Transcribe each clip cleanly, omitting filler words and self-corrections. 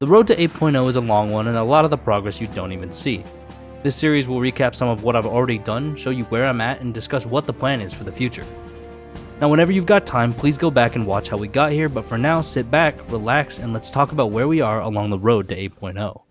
The road to 8.0 is a long one and a lot of the progress you don't even see. This series will recap some of what I've already done, show you where I'm at, and discuss what the plan is for the future. Now whenever you've got time, please go back and watch how we got here, but for now, sit back, relax, and let's talk about where we are along the road to 8.0.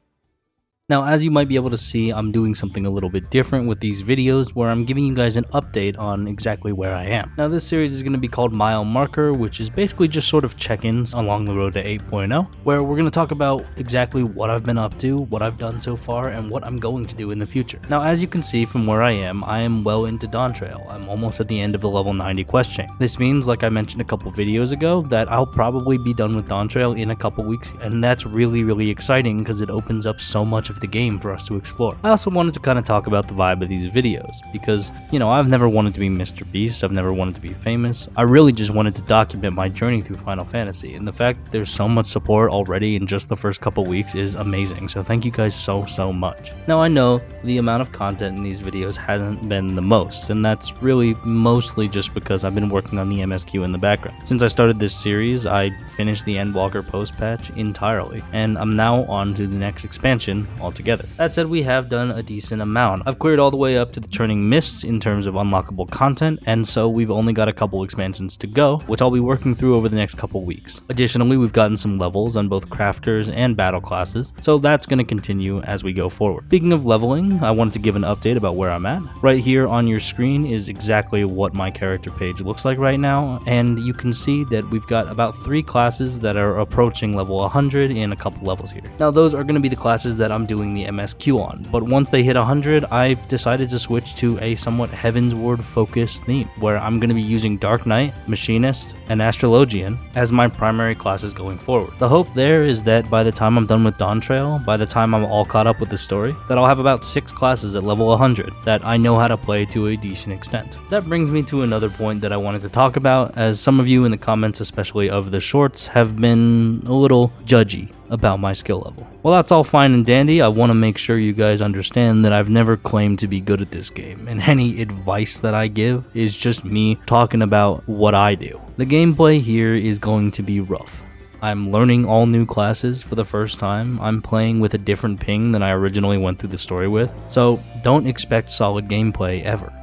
Now, as you might be able to see, I'm doing something a little bit different with these videos where I'm giving you guys an update on exactly where I am. Now, this series is going to be called Mile Marker, which is basically just sort of check-ins along the road to 8.0, where we're going to talk about exactly what I've been up to, what I've done so far, and what I'm going to do in the future. Now, as you can see from where I am well into Dawn Trail. I'm almost at the end of the level 90 quest chain. This means, like I mentioned a couple videos ago, that I'll probably be done with Dawn Trail in a couple weeks, and that's really exciting because it opens up so much of the game for us to explore. I also wanted to kind of talk about the vibe of these videos because, you know, I've never wanted to be Mr. Beast, I've never wanted to be famous. I really just wanted to document my journey through Final Fantasy, and the fact that there's so much support already in just the first couple weeks is amazing, so thank you guys so much. Now I know the amount of content in these videos hasn't been the most, and that's really mostly just because I've been working on the MSQ in the background. Since I started this series, I finished the Endwalker post patch entirely, and I'm now on to the next expansion altogether. That said, we have done a decent amount. I've cleared all the way up to the Churning Mists in terms of unlockable content, and so we've only got a couple expansions to go, which I'll be working through over the next couple weeks. Additionally, we've gotten some levels on both crafters and battle classes, so that's going to continue as we go forward. Speaking of leveling, I wanted to give an update about where I'm at. Right here on your screen is exactly what my character page looks like right now, and you can see that we've got about 3 classes that are approaching level 100 in a couple levels here. Now those are going to be the classes that I'm doing the MSQ on, but once they hit 100, I've decided to switch to a somewhat Heavensward focused theme, where I'm going to be using Dark Knight, Machinist, and Astrologian as my primary classes going forward. The hope there is that by the time I'm done with Dawn Trail, by the time I'm all caught up with the story, that I'll have about 6 classes at level 100 that I know how to play to a decent extent. That brings me to another point that I wanted to talk about, as some of you in the comments, especially of the shorts, have been a little judgy about my skill level. Well, that's all fine and dandy. I want to make sure you guys understand that I've never claimed to be good at this game, and any advice that I give is just me talking about what I do. The gameplay here is going to be rough. I'm learning all new classes for the first time. I'm playing with a different ping than I originally went through the story with, so don't expect solid gameplay ever.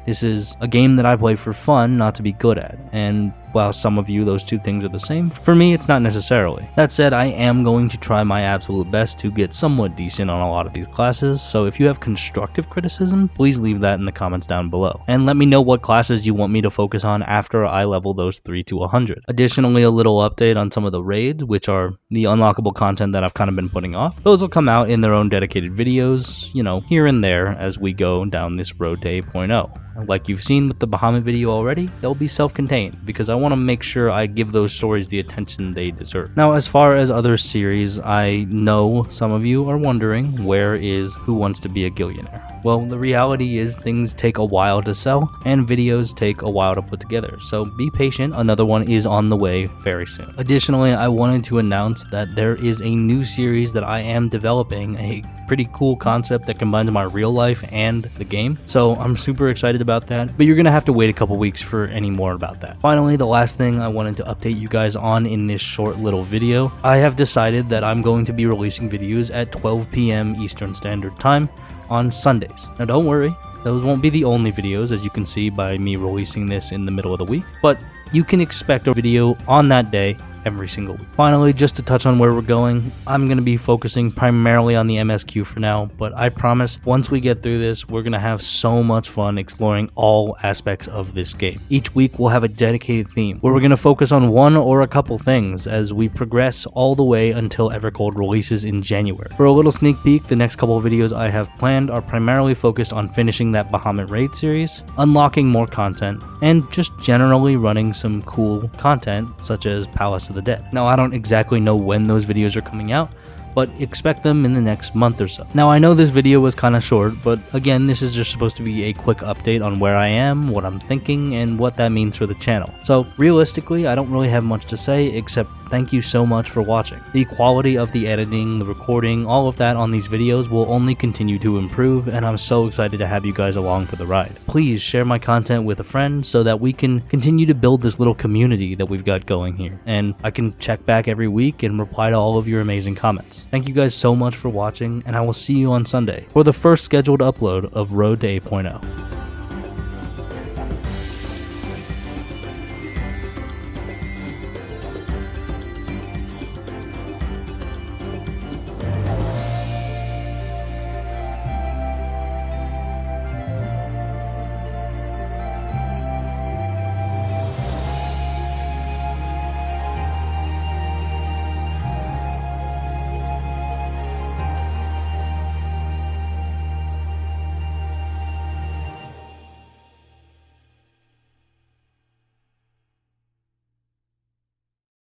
This is a game that I play for fun, not to be good at, and while some of you those two things are the same, for me it's not necessarily. That said, I am going to try my absolute best to get somewhat decent on a lot of these classes, so if you have constructive criticism, please leave that in the comments down below. And let me know what classes you want me to focus on after I level those 3 to 100. Additionally, a little update on some of the raids, which are the unlockable content that I've kind of been putting off. Those will come out in their own dedicated videos, you know, here and there as we go down this road to 8.0. Like you've seen with the Bahamut video already, they'll be self-contained because I want to make sure I give those stories the attention they deserve. Now, as far as other series, I know some of you are wondering, where is Who Wants to Be a Gillionaire? Well, the reality is things take a while to sell and videos take a while to put together, so be patient, another one is on the way very soon. Additionally, I wanted to announce that there is a new series that I am developing, a pretty cool concept that combines my real life and the game, so I'm super excited about that, but you're gonna have to wait a couple weeks for any more about that. Finally, the last thing I wanted to update you guys on in this short little video, I have decided that I'm going to be releasing videos at 12 p.m. Eastern Standard Time on Sundays. Now don't worry, those won't be the only videos, as you can see by me releasing this in the middle of the week, but you can expect a video on that day every single week. Finally, just to touch on where we're going, I'm going to be focusing primarily on the MSQ for now, but I promise once we get through this, we're going to have so much fun exploring all aspects of this game. Each week we'll have a dedicated theme where we're going to focus on one or a couple things as we progress all the way until Evercold releases in January. For a little sneak peek, the next couple of videos I have planned are primarily focused on finishing that Bahamut raid series, unlocking more content, and just generally running some cool content such as Palace of the Dead. Now, I don't exactly know when those videos are coming out, but expect them in the next month or so. Now, I know this video was kind of short, but again, this is just supposed to be a quick update on where I am, what I'm thinking, and what that means for the channel. So realistically, I don't really have much to say except thank you so much for watching. The quality of the editing, the recording, all of that on these videos will only continue to improve, and I'm so excited to have you guys along for the ride. Please share my content with a friend so that we can continue to build this little community that we've got going here, and I can check back every week and reply to all of your amazing comments. Thank you guys so much for watching, and I will see you on Sunday for the first scheduled upload of Road to 8.0.